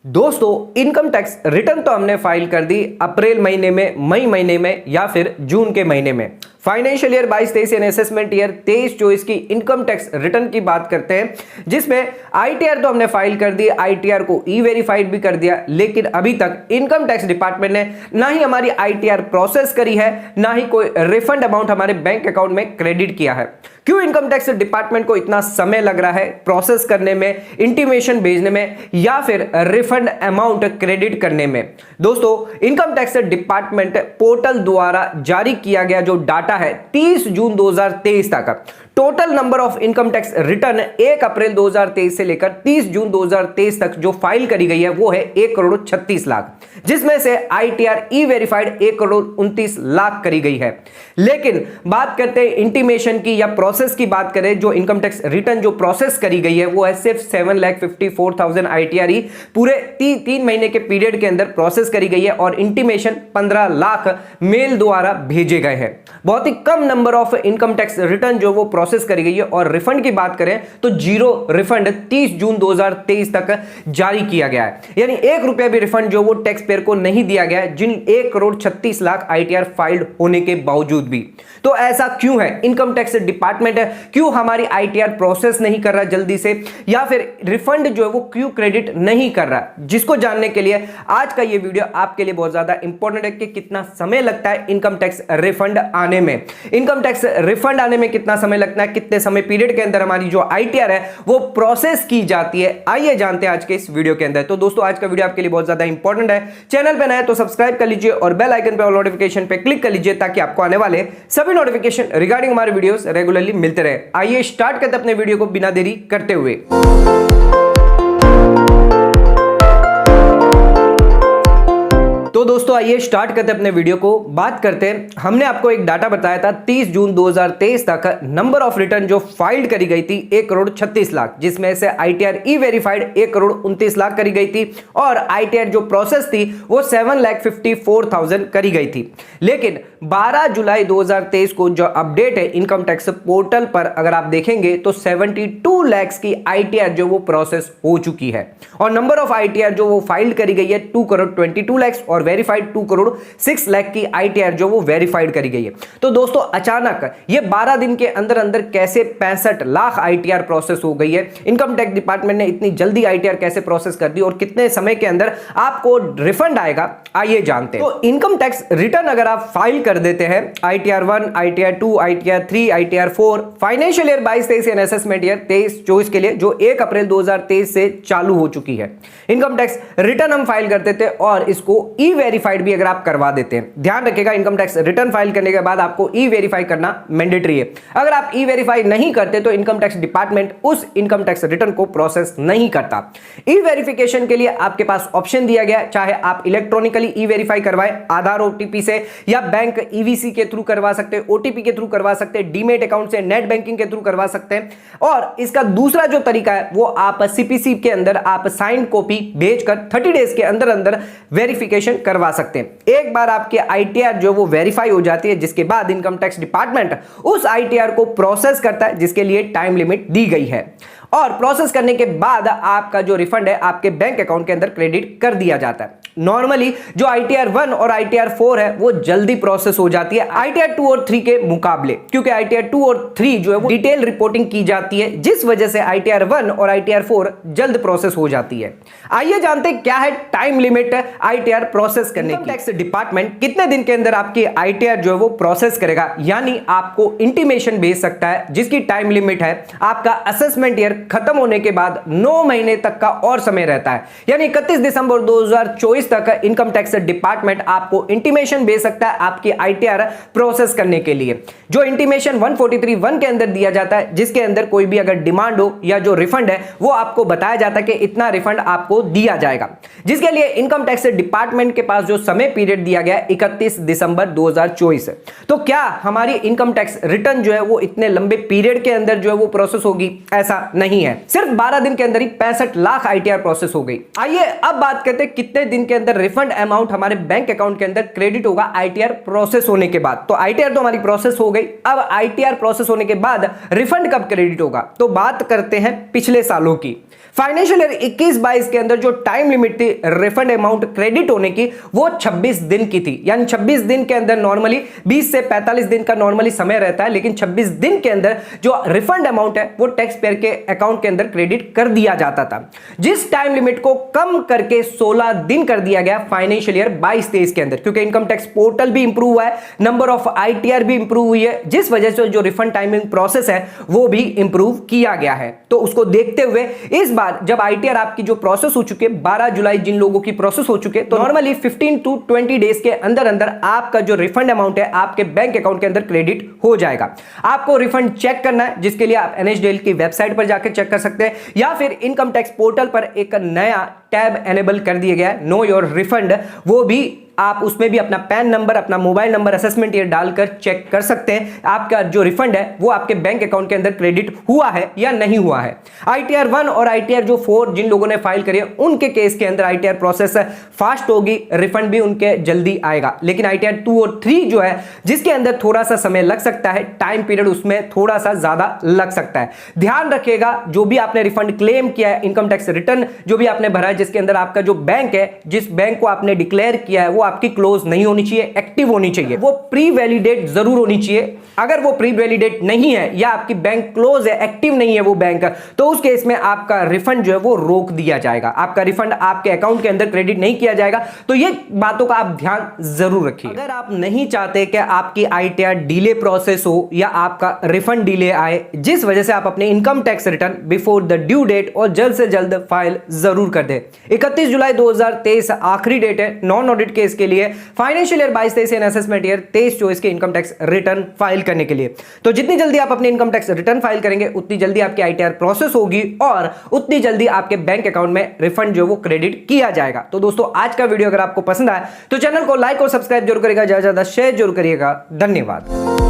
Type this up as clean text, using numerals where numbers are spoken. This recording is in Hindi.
दोस्तों इनकम टैक्स रिटर्न तो हमने फाइल कर दी अप्रैल महीने में, मई महीने में या फिर जून के महीने में। फाइनेंशियल ईयर 22-23 यानी असेसमेंट ईयर 23-24 की इनकम टैक्स रिटर्न की बात करते हैं, जिसमें आईटीआर तो हमने फाइल कर दी, आईटीआर को ई वेरीफाइड भी कर दिया, लेकिन अभी तक इनकम टैक्स डिपार्टमेंट ने ना ही हमारी आईटीआर प्रोसेस करी है, ना ही कोई रिफंड अमाउंट हमारे बैंक अकाउंट में क्रेडिट किया है। क्यों इनकम टैक्स डिपार्टमेंट को इतना समय लग रहा है प्रोसेस करने में, इंटीमेशन भेजने में या फिर रिफंड अमाउंट क्रेडिट करने में? दोस्तों इनकम टैक्स डिपार्टमेंट पोर्टल द्वारा जारी किया गया जो डाटा है 30 जून 2023 तक, total number of income tax return 1 अप्रैल 2023 से लेकर 30 जून 2023 तक जो फाइल करी गई है वो है 1 करोड़ 36 लाख, जिसमें से ITR e verified 1 crore 29 lakh करी गई है। लेकिन बात करते हैं इंटीमेशन की या प्रोसेस की बात करें, जो इनकम टैक्स रिटर्न जो प्रोसेस करी गई है वो है सिर्फ 7,54,000 आईटीआर ही पूरे 3 महीने के पीरियड के अंदर प्रोसेस करी गई है और इंटीमेशन 15 लाख मेल द्वारा भेजे गए हैं। बहुत ही कम number of income tax return जो वो प्रोसेस करी गई है। और रिफंड की बात करें तो जीरो रिफंड 30 जून 2023 तक जारी किया गया है, यानी 1 रुपया भी रिफंड जो वो टैक्स पेयर को नहीं दिया गया है, जिन 1 करोड़ 36 लाख आईटीआर फाइल्ड होने के बावजूद भी। तो ऐसा क्यों है? इनकम टैक्स डिपार्टमेंट क्यों हमारी आईटीआर प्रोसेस नहीं कर रहा जल्दी से, या फिर रिफंड जो है वो क्यों क्रेडिट नहीं कर रहा? जिसको जानने के लिए आज का ये वीडियो आपके लिए बहुत ज्यादा इंपॉर्टेंट है कि कितना समय लगता है इनकम टैक्स रिफंड आने में, इनकम टैक्स रिफंड आने में कितना समय लगता है, कितने समय पीरियड के अंदर हमारी जो आईटीआर है वो प्रोसेस की जाती है। आइए जानते हैं आज के इस वीडियो के अंदर। तो दोस्तों आज का वीडियो आपके लिए बहुत ज्यादा इंपॉर्टेंट है। चैनल पे नए हैं तो सब्सक्राइब कर लीजिए और बेल आइकन पे ऑल नोटिफिकेशन पे क्लिक कर लीजिए ताकि आपको आने वाले सभी नोटिफिकेशन रिगार्डिंग हमारे वीडियोस रेगुलरली मिलते रहे। आइए स्टार्ट करते हैं अपने वीडियो को बिना देरी करते हुए। तो दोस्तों आइए स्टार्ट करते हैं अपने वीडियो को। बात करते हैं, हमने आपको एक डाटा बताया था 30 जून 2023 तक नंबर ऑफ रिटर्न जो फाइल्ड करी गई थी 1 करोड़ 36 लाख, जिसमें से ITR e verified 1 crore 29 lakh करी गई थी और आईटीआर जो प्रोसेस थी वो 7,54,000 करी गई थी। लेकिन 12 जुलाई 2023 को जो अपडेट है इनकम टैक्स पोर्टल पर अगर आप देखेंगे तो 72 लाख की आईटीआर जो वो प्रोसेस हो चुकी है और नंबर ऑफ आईटीआर जो वो फाइल्ड करी गई है 2 करोड़ 22 लाख और वेरीफाइड 2 करोड़ 6 लाख की आईटीआर जो वो वेरीफाइड करी गई है। तो दोस्तों अचानक ये 12 दिन के अंदर अंदर कैसे 65 लाख आईटीआर प्रोसेस हो गई है? इनकम टैक्स डिपार्टमेंट ने इतनी जल्दी आईटीआर कैसे प्रोसेस कर दी और कितने समय के अंदर आपको रिफंड आएगा? आइए जानते हैं। तो इनकम टैक्स रिटर्न अगर आप फाइल कर देते हैं ITR 1, ITR 2, ITR 3, ITR 4 financial year 22-23 यानी असेसमेंट ईयर 23-24 के लिए जो 1 अप्रैल 2023 से चालू हो चुकी है, इनकम टैक्स रिटर्न हम फाइल कर देते हैं और इसको ई वेरीफाइड भी अगर आप करवा देते हैं। ध्यान रखिएगा इनकम टैक्स रिटर्न फाइल करने के बाद आपको ई वेरीफाई करना मैंडेटरी है। अगर आप ई वेरीफाई नहीं करते तो इनकम टैक्स डिपार्टमेंट उस इनकम टैक्स रिटर्न को प्रोसेस नहीं करता। ई वेरिफिकेशन के लिए आपके पास ऑप्शन दिया गया, चाहे आप इलेक्ट्रॉनिकली ई वेरीफाई करवाएं आधार ओटीपी से या बैंक ईवीसी के थ्रू करवा सकते हैं, ओटीपी के थ्रू करवा सकते हैं, डीमेट अकाउंट से, नेट बैंकिंग के थ्रू करवा सकते हैं। और इसका दूसरा जो तरीका है वो आप सीपीसी के अंदर आप साइंड कॉपी भेजकर 30 डेज के अंदर अंदर वेरिफिकेशन करवा सकते हैं। एक बार आपके आईटीआर जो वो वेरीफाई हो जाती है, जिसके बाद इनकम टैक्स डिपार्टमेंट उस आईटीआर को प्रोसेस करता है, जिसके लिए टाइम लिमिट दी गई है और प्रोसेस करने के बाद आपका जो रिफंड है आपके बैंक अकाउंट के अंदर क्रेडिट कर दिया जाता है। नॉर्मली जो आईटीआर 1 और आईटीआर 4 है वो जल्दी प्रोसेस हो जाती है आईटीआर 2 और 3 के मुकाबले, क्योंकि आईटीआर 2 और 3 जो है वो डिटेल रिपोर्टिंग की जाती है, जिस वजह से आईटीआर 1 और आईटीआर 4 जल्द प्रोसेस हो जाती है। आइए जानते हैं क्या है टाइम लिमिट आईटीआर प्रोसेस करने की। टैक्स डिपार्टमेंट कितने दिन के अंदर आपकी आईटीआर जो है वो प्रोसेस करेगा, यानी आपको इंटीमेशन भेज सकता है, जिसकी टाइम लिमिट है आपका असेसमेंट ईयर खत्म होने के बाद 9 महीने तक का और समय रहता है, यानी 31 दिसंबर 2024 तक इनकम टैक्स डिपार्टमेंट आपको इंटीमेशन भेज सकता है आपकी आईटीआर प्रोसेस करने के लिए। जो इंटीमेशन 143(1) के अंदर दिया जाता है, जिसके अंदर कोई भी अगर डिमांड हो या जो रिफंड है वो आपको बताया जाता है कि इतना रिफंड आपको दिया जाएगा, जिसके लिए इनकम टैक्स डिपार्टमेंट के पास जो समय पीरियड दिया गया 31 दिसंबर 2024। तो क्या हमारी इनकम टैक्स रिटर्न जो है वो इतने लंबे पीरियड के अंदर जो है वो प्रोसेस होगी? ऐसा नहीं है, सिर्फ 12 दिन के अंदर ही 65 लाख आईटीआर प्रोसेस हो गई। आइए अब बात करते हैं कितने दिन के अंदर रिफंड अमाउंट हमारे बैंक अकाउंट के अंदर क्रेडिट होगा आईटीआर प्रोसेस होने के बाद। तो आईटीआर तो हमारी प्रोसेस हो गई, अब आईटीआर प्रोसेस होने के बाद रिफंड कब क्रेडिट होगा? तो बात करते हैं पिछले सालों की। फाइनेंशियल ईयर 21-22 के अंदर जो टाइम लिमिट थी रिफंड अमाउंट क्रेडिट होने की वो 26 दिन की थी। यानी 26 दिन के अंदर नॉर्मली 20 से 45 दिन का नॉर्मली समय रहता है, लेकिन 26 दिन के अंदर जो रिफंड अमाउंट है वो टैक्स पेयर के अकाउंट के अंदर क्रेडिट कर दिया जाता था, जिस टाइम लिमिट को कम करके 16 दिन कर दिया गया फाइनेंशियल ईयर 22-23 के अंदर, क्योंकि इनकम टैक्स पोर्टल भी इंप्रूव हुआ है, नंबर ऑफ ITR भी इंप्रूव हुई है, जिस वजह से जो रिफंड टाइमिंग प्रोसेस है वो भी इंप्रूव किया गया है। तो उसको देखते हुए इस बार जब ITR आपकी जो प्रोसेस हो चुके 12 जुलाई जिन लोगों की प्रोसेस हो चुके, तो नॉर्मली 15 to 20 डेज के अंदर अंदर आपका जो रिफंड अमाउंट है आपके बैंक अकाउंट के अंदर क्रेडिट हो जाएगा। आपको रिफंड चेक करना है, जिसके लिए आप NHDL की वेबसाइट पर जाकर चेक कर सकते हैं, या फिर इनकम टैक्स पोर्टल पर एक नया टैब एनेबल कर दिया गया है, नो योर रिफंड, वो भी आप उसमें भी अपना पैन नंबर, अपना मोबाइल नंबर, असेसमेंट ईयर डालकर चेक कर सकते हैं आपका जो रिफंड है वो आपके बैंक अकाउंट के अंदर क्रेडिट हुआ है या नहीं हुआ है। ITR 1 और ITR जो 4 जिन लोगों ने फाइल करी है उनके केस के अंदर ITR प्रोसेस फास्ट होगी, रिफंड भी उनके जल्दी आएगा। लेकिन ITR 2 और 3 जो है जिसके अंदर थोड़ा सा समय लग सकता है, टाइम पीरियड उसमें थोड़ा सा ज्यादा लग सकता है। ध्यान रखिएगा, जो भी आपने रिफंड क्लेम किया है, इनकम टैक्स रिटर्न जो भी आपने भरा है, जिसके अंदर आपका जो बैंक है, जिस बैंक को आपने डिक्लेयर किया है वो आपकी क्लोज नहीं होनी चाहिए, एक्टिव होनी चाहिए, वो प्री वैलिडेट जरूर होनी चाहिए। अगर वो प्री वैलिडेट नहीं है या आपकी बैंक क्लोज है, एक्टिव नहीं है वो बैंक, तो उस केस में आपका रिफंड जो है वो रोक दिया जाएगा, आपका रिफंड आपके अकाउंट के अंदर क्रेडिट नहीं किया जाएगा। तो ये बातों का आप ध्यान जरूर रखिए। अगर आप नहीं चाहते कि आपकी ITR डिले प्रोसेस हो या आपका रिफंड डिले आए, जिस वजह से आप अपने income tax return before the due date और जल्द से जल्द फाइल जरूर कर दे। 31 जुलाई 2023 आखिरी डेट है नॉन ऑडिट केस के लिए, financial year 22-23 and assessment year 23-24 के इनकम टैक्स रिटर्न फाइल करने के लिए। तो जितनी जल्दी आप अपने इनकम टैक्स रिटर्न फाइल करेंगे उतनी जल्दी आपकी ITR प्रोसेस होगी और उतनी जल्दी आपके बैंक अकाउंट में रिफंड जो वो क्रेडिट किया जाएगा। तो दोस्तों आज का वीडियो अगर आपको पसंद आया तो चैनल को लाइक और सब्सक्राइब जरूर करिएगा, ज्यादा से ज्यादा शेयर जरूर करिएगा। धन्यवाद।